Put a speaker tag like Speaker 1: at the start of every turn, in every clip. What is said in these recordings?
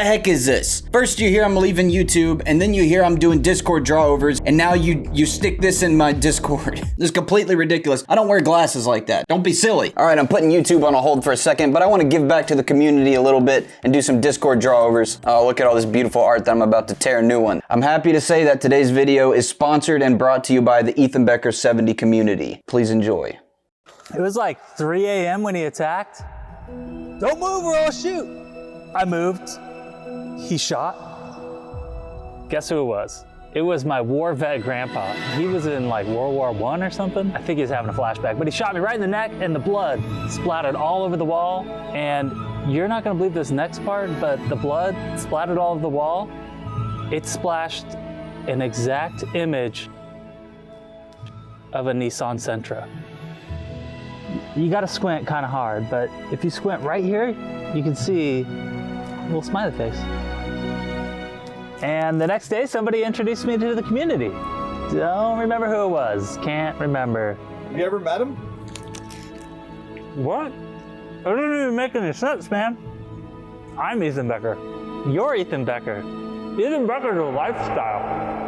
Speaker 1: the heck is this? First you hear I'm leaving YouTube, and then you hear I'm doing Discord drawovers, and now you stick this in my Discord. This is completely ridiculous. I don't wear glasses like that. Don't be silly. All right, I'm putting YouTube on a hold for a second, but I want to give back to the community a little bit and do some Discord drawovers. Oh, look at all this beautiful art that I'm about to tear a new one. I'm happy to say that today's video is sponsored and brought to you by the Ethan Becker 70 community. Please enjoy.
Speaker 2: It was like 3 a.m. when he attacked. Don't move or I'll shoot. I moved. He shot. Guess who it was? It was my war vet grandpa. He was in like World War I or something. I think he was having a flashback, but he shot me right in the neck and the blood splattered all over the wall. And you're not gonna believe this next part, but the blood splattered all over the wall. It splashed an exact image of a Nissan Sentra. You gotta squint kind of hard, but if you squint right here, you can see a little smiley face. And the next day, somebody introduced me to the community. Don't remember who it was, can't remember.
Speaker 3: Have you ever met him?
Speaker 2: What? It doesn't even make any sense, man. I'm Ethan Becker. You're Ethan Becker. Ethan Becker's a lifestyle.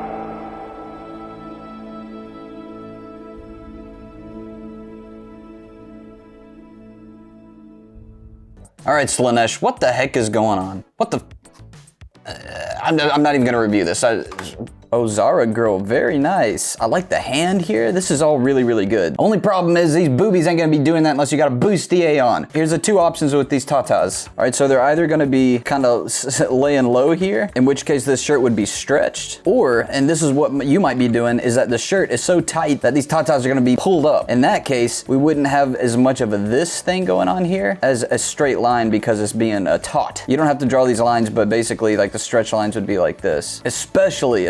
Speaker 1: All right, Slaanesh, what the heck is going on? What the? I'm not even gonna review this. Zara girl, very nice. I like the hand here. This is all really, really good. Only problem is these boobies ain't gonna be doing that unless you got a bustier on. Here's the two options with these tatas. All right, so they're either gonna be kind of laying low here, in which case this shirt would be stretched, or, and this is what you might be doing, is that the shirt is so tight that these tatas are gonna be pulled up. In that case, we wouldn't have as much of a this thing going on here as a straight line because it's being a taut. You don't have to draw these lines, but basically like the stretch lines would be like this. Especially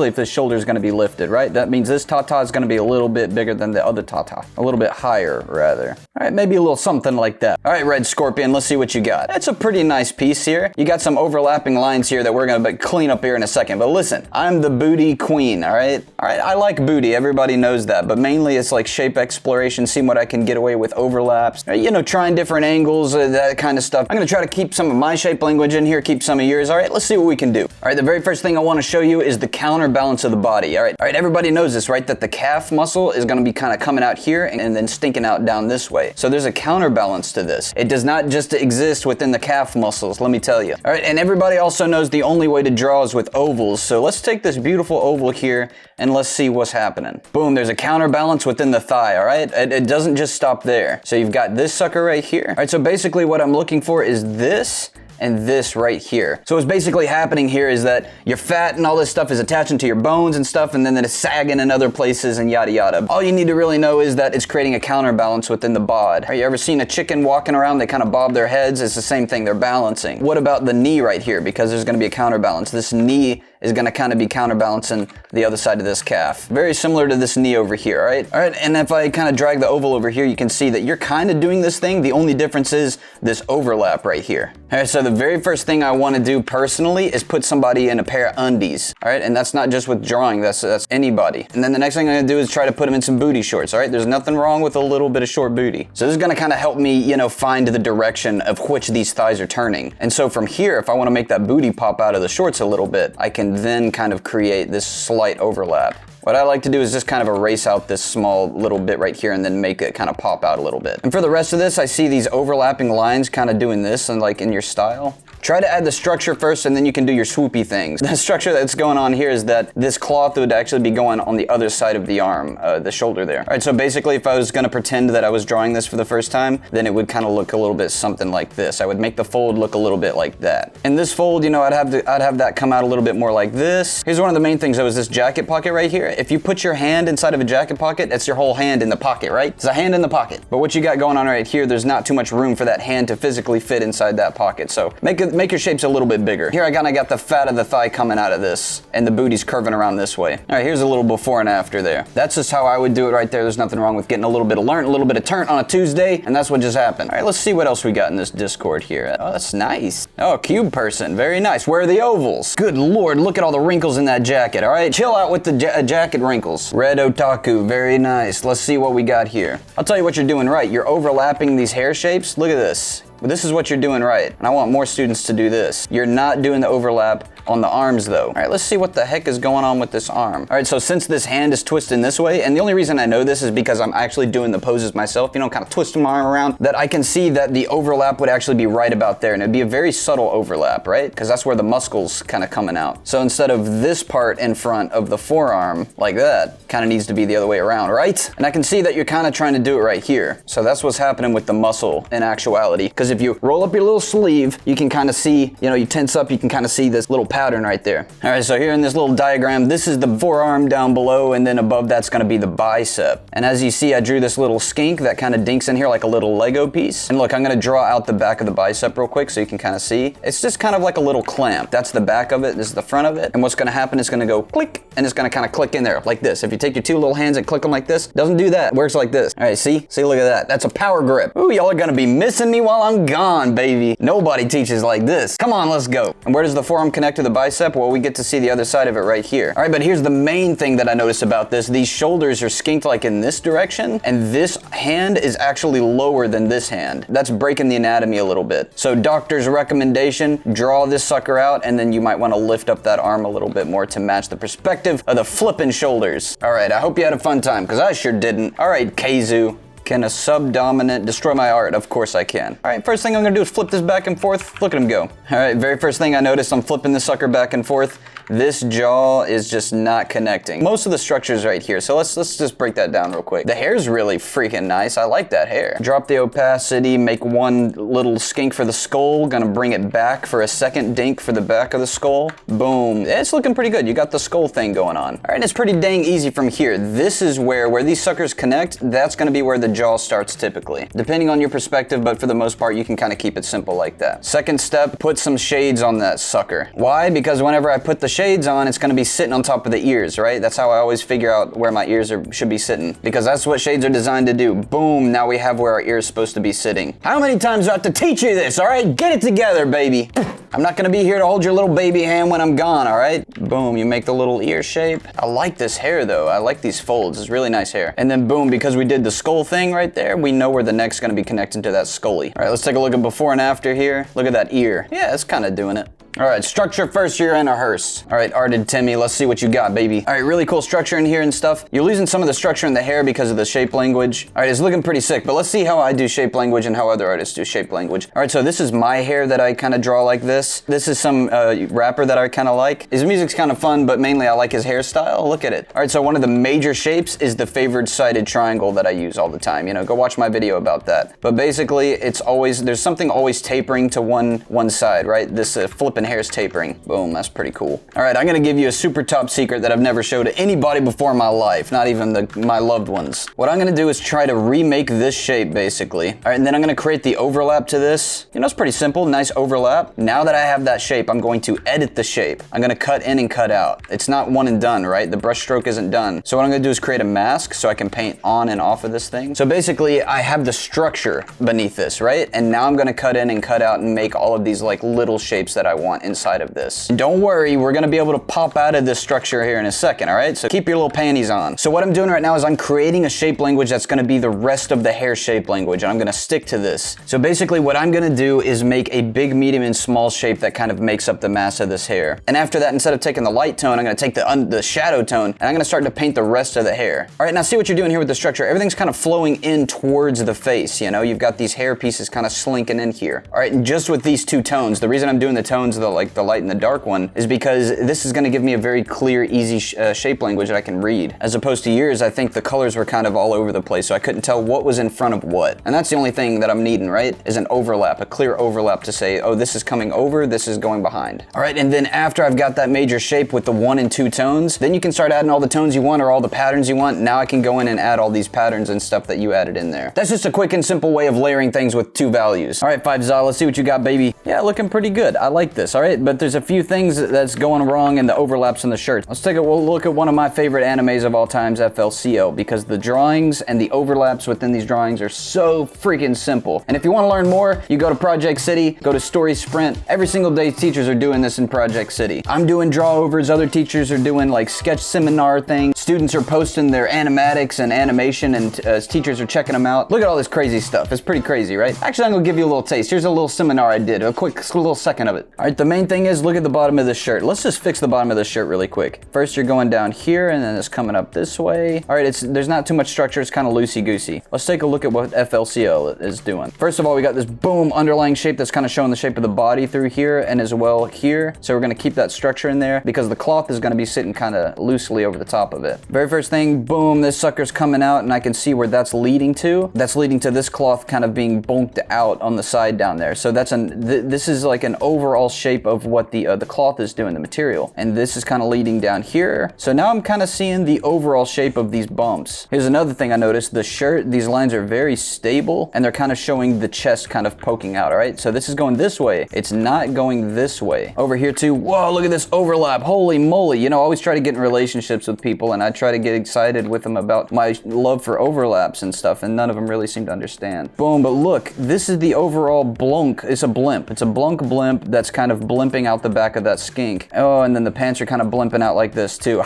Speaker 1: if the shoulder is going to be lifted, right? That means this tata is going to be a little bit bigger than the other tata. A little bit higher, rather. All right, maybe a little something like that. All right, Red Scorpion, let's see what you got. That's a pretty nice piece here. You got some overlapping lines here that we're going to clean up here in a second. But listen, I'm the booty queen, all right? All right, I like booty. Everybody knows that. But mainly it's like shape exploration, seeing what I can get away with overlaps. You know, trying different angles, that kind of stuff. I'm going to try to keep some of my shape language in here, keep some of yours. All right, let's see what we can do. All right, the very first thing I want to show you is the counterbalance of the body. All right, everybody knows this, right? That the calf muscle is going to be kind of coming out here and then stinking out down this way. So there's a counterbalance to this. It does not just exist within the calf muscles, let me tell you. All right, and everybody also knows the only way to draw is with ovals. So let's take this beautiful oval here and let's see what's happening. Boom, there's a counterbalance within the thigh, all right? It doesn't just stop there. So you've got this sucker right here. All right, so basically what I'm looking for is this and this right here. So what's basically happening here is that your fat and all this stuff is attaching to your bones and stuff, and then it's sagging in other places and yada yada. All you need to really know is that it's creating a counterbalance within the bod. Have you ever seen a chicken walking around? They kind of bob their heads. It's the same thing, they're balancing. What about the knee right here? Because there's gonna be a counterbalance. This knee is gonna kind of be counterbalancing the other side of this calf. Very similar to this knee over here, all right? All right, and if I kind of drag the oval over here, you can see that you're kind of doing this thing. The only difference is this overlap right here. All right, so the very first thing I want to do personally is put somebody in a pair of undies, all right? And that's not just with drawing, that's anybody. And then the next thing I'm gonna do is try to put them in some booty shorts, all right? There's nothing wrong with a little bit of short booty. So this is gonna kind of help me, you know, find the direction of which these thighs are turning. And so from here, if I want to make that booty pop out of the shorts a little bit, I can then kind of create this slight overlap. What I like to do is just kind of erase out this small little bit right here and then make it kind of pop out a little bit. And for the rest of this, I see these overlapping lines kind of doing this and like in your style. Try to add the structure first and then you can do your swoopy things. The structure that's going on here is that this cloth would actually be going on the other side of the arm, the shoulder there. All right, so basically if I was gonna pretend that I was drawing this for the first time, then it would kind of look a little bit something like this. I would make the fold look a little bit like that. And this fold, you know, I'd have that come out a little bit more like this. Here's one of the main things though, is this jacket pocket right here. If you put your hand inside of a jacket pocket, that's your whole hand in the pocket, right? It's a hand in the pocket. But what you got going on right here, there's not too much room for that hand to physically fit inside that pocket. So make your shapes a little bit bigger. Here I kind of got the fat of the thigh coming out of this and the booty's curving around this way. All right, here's a little before and after there. That's just how I would do it right there. There's nothing wrong with getting a little bit of learn, a little bit of turn on a Tuesday, and that's what just happened. All right, let's see what else we got in this Discord here. Oh, that's nice. Oh, cube person, very nice. Where are the ovals? Good Lord, look at all the wrinkles in that jacket. All right, chill out with the jacket wrinkles. Red otaku, very nice. Let's see what we got here. I'll tell you what you're doing right. You're overlapping these hair shapes. Look at this. This is what you're doing right. And I want more students to do this. You're not doing the overlap on the arms though. All right, let's see what the heck is going on with this arm. All right, so since this hand is twisting this way, and the only reason I know this is because I'm actually doing the poses myself, you know, kind of twisting my arm around, that I can see that the overlap would actually be right about there, and it'd be a very subtle overlap, right? Because that's where the muscle's kind of coming out. So instead of this part in front of the forearm, like that, kind of needs to be the other way around, right? And I can see that you're kind of trying to do it right here. So that's what's happening with the muscle in actuality. Because if you roll up your little sleeve, you can kind of see, you know, you tense up, you can kind of see this little pattern right there. All right, so here in this little diagram, this is the forearm down below, and then above that's gonna be the bicep. And as you see, I drew this little skink that kind of dinks in here like a little Lego piece. And look, I'm gonna draw out the back of the bicep real quick so you can kind of see. It's just kind of like a little clamp. That's the back of it, this is the front of it. And what's gonna happen is gonna go click, and it's gonna kind of click in there like this. If you take your two little hands and click them like this, doesn't do that, it works like this. All right, see, look at that. That's a power grip. Ooh, y'all are gonna be missing me while I'm gone, baby. Nobody teaches like this. Come on, let's go. And where does the forearm connect to the bicep? Well, we get to see the other side of it right here. All right, but here's the main thing that I noticed about this. These shoulders are skinked like in this direction, and this hand is actually lower than this hand. That's breaking the anatomy a little bit. So doctor's recommendation, draw this sucker out, and then you might want to lift up that arm a little bit more to match the perspective of the flipping shoulders. All right, I hope you had a fun time, because I sure didn't. All right, Keizu. Can a subdominant destroy my art? Of course I can. All right, first thing I'm gonna do is flip this back and forth. Look at him go. All right, very first thing I noticed, I'm flipping this sucker back and forth. This jaw is just not connecting. Most of the structure's right here, so let's just break that down real quick. The hair's really freaking nice. I like that hair. Drop the opacity, make one little skink for the skull, gonna bring it back for a second dink for the back of the skull. Boom. It's looking pretty good. You got the skull thing going on. All right, it's pretty dang easy from here. This is where these suckers connect, that's gonna be where the jaw starts typically. Depending on your perspective, but for the most part, you can kind of keep it simple like that. Second step, put some shades on that sucker. Why? Because whenever I put the shades on, it's going to be sitting on top of the ears, right? That's how I always figure out where my ears should be sitting, because that's what shades are designed to do. Boom, now we have where our ears supposed to be sitting. How many times do I have to teach you this, all right? Get it together, baby. I'm not going to be here to hold your little baby hand when I'm gone, all right? Boom, you make the little ear shape. I like this hair though. I like these folds. It's really nice hair. And then boom, because we did the skull thing right there, we know where the neck's going to be connected to that scully. All right, let's take a look at before and after here. Look at that ear. Yeah, it's kind of doing it. All right, structure first, you're in a hearse. All right, Arted Timmy, let's see what you got, baby. All right, really cool structure in here and stuff. You're losing some of the structure in the hair because of the shape language. All right, it's looking pretty sick, but let's see how I do shape language and how other artists do shape language. All right, so this is my hair that I kind of draw like this. This is some rapper that I kind of like. His music's kind of fun, but mainly I like his hairstyle. Look at it. All right, so one of the major shapes is the favored sided triangle that I use all the time. You know, go watch my video about that. But basically, it's always, there's something always tapering to one side, right? This flipping hair's tapering. Boom, that's pretty cool. All right, I'm gonna give you a super top secret that I've never showed to anybody before in my life, not even my loved ones. What I'm gonna do is try to remake this shape, basically. All right, and then I'm gonna create the overlap to this. You know, it's pretty simple, nice overlap. Now that I have that shape, I'm going to edit the shape. I'm gonna cut in and cut out. It's not one and done, right? The brush stroke isn't done. So what I'm gonna do is create a mask so I can paint on and off of this thing. So basically, I have the structure beneath this, right? And now I'm gonna cut in and cut out and make all of these like little shapes that I want inside of this. And don't worry, we're gonna be able to pop out of this structure here in a second, all right? So keep your little panties on. So what I'm doing right now is I'm creating a shape language that's gonna be the rest of the hair shape language, and I'm gonna stick to this. So basically what I'm gonna do is make a big, medium, and small shape that kind of makes up the mass of this hair. And after that, instead of taking the light tone, I'm gonna take the shadow tone, and I'm gonna start to paint the rest of the hair. All right, now see what you're doing here with the structure. Everything's kind of flowing in towards the face, you know? You've got these hair pieces kind of slinking in here. All right, and just with these two tones, the reason I'm doing the tones, the light and the dark one, is because this is gonna give me a very clear, easy shape language that I can read. As opposed to yours, I think the colors were kind of all over the place, so I couldn't tell what was in front of what. And that's the only thing that I'm needing, right? Is an overlap, a clear overlap to say, oh, this is coming over, this is going behind. All right, and then after I've got that major shape with the 1 and 2 tones, then you can start adding all the tones you want or all the patterns you want. Now I can go in and add all these patterns and stuff that you added in there. That's just a quick and simple way of layering things with 2 values. All right, 5za, let's see what you got, baby. Yeah, looking pretty good. I like this. this, all right? But there's a few things that's going wrong in the overlaps in the shirts. Let's take a look at one of my favorite animes of all times, FLCL, because the drawings and the overlaps within these drawings are so freaking simple. And if you want to learn more, you go to Project City, go to Story Sprint. Every single day, teachers are doing this in Project City. I'm doing drawovers, other teachers are doing like sketch seminar things. Students are posting their animatics and animation, and teachers are checking them out. Look at all this crazy stuff. It's pretty crazy, right? Actually, I'm gonna give you a little taste. Here's a little seminar I did, a quick little second of it. All right, the main thing is, look at the bottom of this shirt. Let's just fix the bottom of this shirt really quick. First, you're going down here, and then it's coming up this way. All right, there's not too much structure. It's kind of loosey-goosey. Let's take a look at what FLCL is doing. First of all, we got this boom underlying shape that's kind of showing the shape of the body through here and as well here. So we're gonna keep that structure in there because the cloth is gonna be sitting kind of loosely over the top of it. Very first thing, boom, this sucker's coming out, and I can see where that's leading to. That's leading to this cloth kind of being bonked out on the side down there. So that's this is like an overall shape of what the cloth is doing, the material. And this is kind of leading down here. So now I'm kind of seeing the overall shape of these bumps. Here's another thing I noticed. The shirt, these lines are very stable, and they're kind of showing the chest kind of poking out, all right? So this is going this way. It's not going this way. Over here too, whoa, look at this overlap. Holy moly. You know, I always try to get in relationships with people, and I try to get excited with them about my love for overlaps and stuff, and none of them really seem to understand. Boom, but look, this is the overall blunk. It's a blimp. It's a blunk blimp that's kind of blimping out the back of that skink. Oh, and then the pants are kind of blimping out like this too.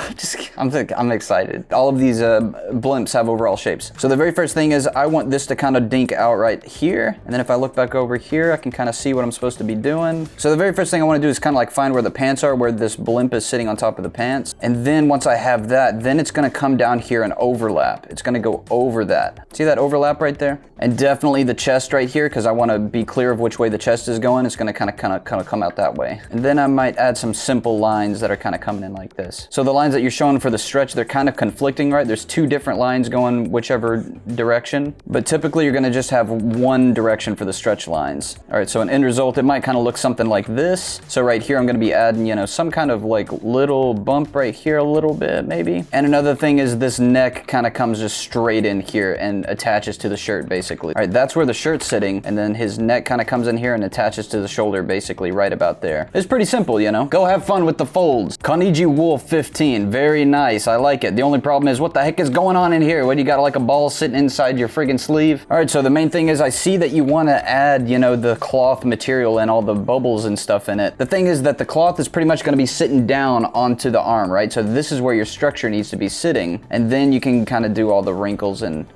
Speaker 1: I'm excited. All of these blimps have overall shapes. So the very first thing is I want this to kind of dink out right here. And then if I look back over here, I can kind of see what I'm supposed to be doing. So the very first thing I want to do is kind of like find where the pants are, where this blimp is sitting on top of the pants. And then once I have that, then it's going to come down here and overlap. It's going to go over that. See that overlap right there? And definitely the chest right here, because I want to be clear of which way the chest is going. It's going to kind of come out that way. And then I might add some simple lines that are kind of coming in like this. So the lines that you're showing for the stretch, they're kind of conflicting, right? There's two different lines going whichever direction, but typically you're going to just have one direction for the stretch lines. All right, so an end result, it might kind of look something like this. So right here, I'm going to be adding, you know, some kind of like little bump right here a little bit maybe. And another thing is this neck kind of comes just straight in here and attaches to the shirt basically. All right, that's where the shirt's sitting, and then his neck kind of comes in here and attaches to the shoulder basically right about there. It's pretty simple, you know? Go have fun with the folds. Kaniji Wolf 15, very nice, I like it. The only problem is, what the heck is going on in here? What, do you got like a ball sitting inside your friggin' sleeve? All right, so the main thing is I see that you want to add, you know, the cloth material and all the bubbles and stuff in it. The thing is that the cloth is pretty much going to be sitting down onto the arm, right? So this is where your structure needs to be sitting, and then you can kind of do all the wrinkles and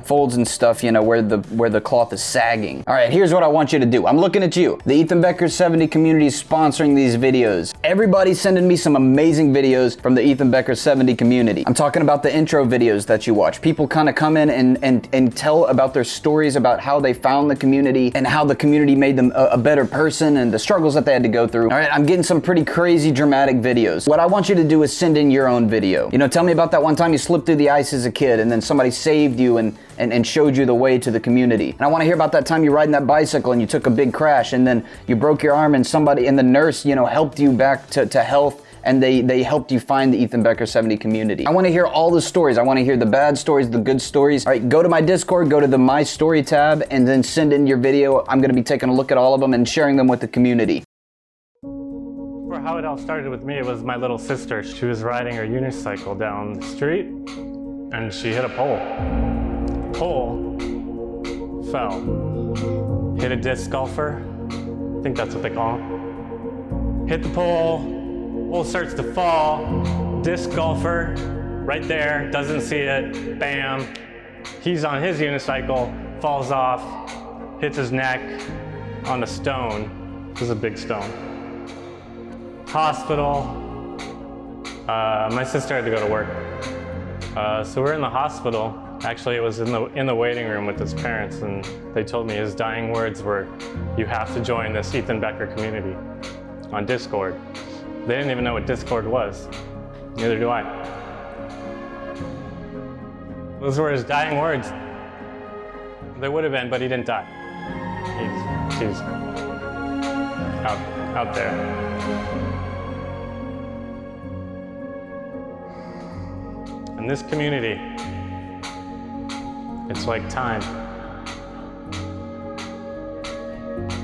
Speaker 1: folds and stuff, you know, where the cloth is sagging. All right, here's what I want you to do. I'm looking at you. The Ethan Becker 70 community is sponsoring these videos. Everybody's sending me some amazing videos from the Ethan Becker 70 community. I'm talking about the intro videos that you watch. People kind of come in and tell about their stories about how they found the community and how the community made them a better person and the struggles that they had to go through. All right, I'm getting some pretty crazy dramatic videos. What I want you to do is send in your own video. You know, tell me about that one time you slipped through the ice as a kid and then somebody saved you and showed you the way to the community. And I want to hear about that time you riding that bicycle and you took a big crash and then you broke your arm and the nurse, you know, helped you back to health, and they helped you find the Ethan Becker 70 community. I want to hear all the stories. I want to hear the bad stories, the good stories. All right, go to my Discord, go to the My Story tab, and then send in your video. I'm going to be taking a look at all of them and sharing them with the community.
Speaker 3: For how it all started with me, it was my little sister. She was riding her unicycle down the street and she hit a pole. Pole fell. Hit a disc golfer. I think that's what they call them. Hit the pole. Pole starts to fall. Disc golfer right there, doesn't see it. Bam. He's on his unicycle, falls off, hits his neck on a stone. This is a big stone. Hospital. My sister had to go to work. So we're in the hospital. Actually, it was in the waiting room with his parents, and they told me his dying words were, "You have to join this Ethan Becker community on Discord." They didn't even know what Discord was. Neither do I. Those were his dying words. They would have been, but he didn't die. He's out there. And this community, it's like time.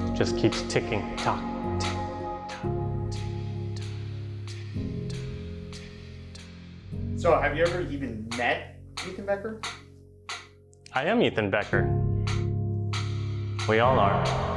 Speaker 3: It just keeps ticking, tock, tick, tock.
Speaker 4: So, have you ever even met Ethan Becker?
Speaker 3: I am Ethan Becker. We all are.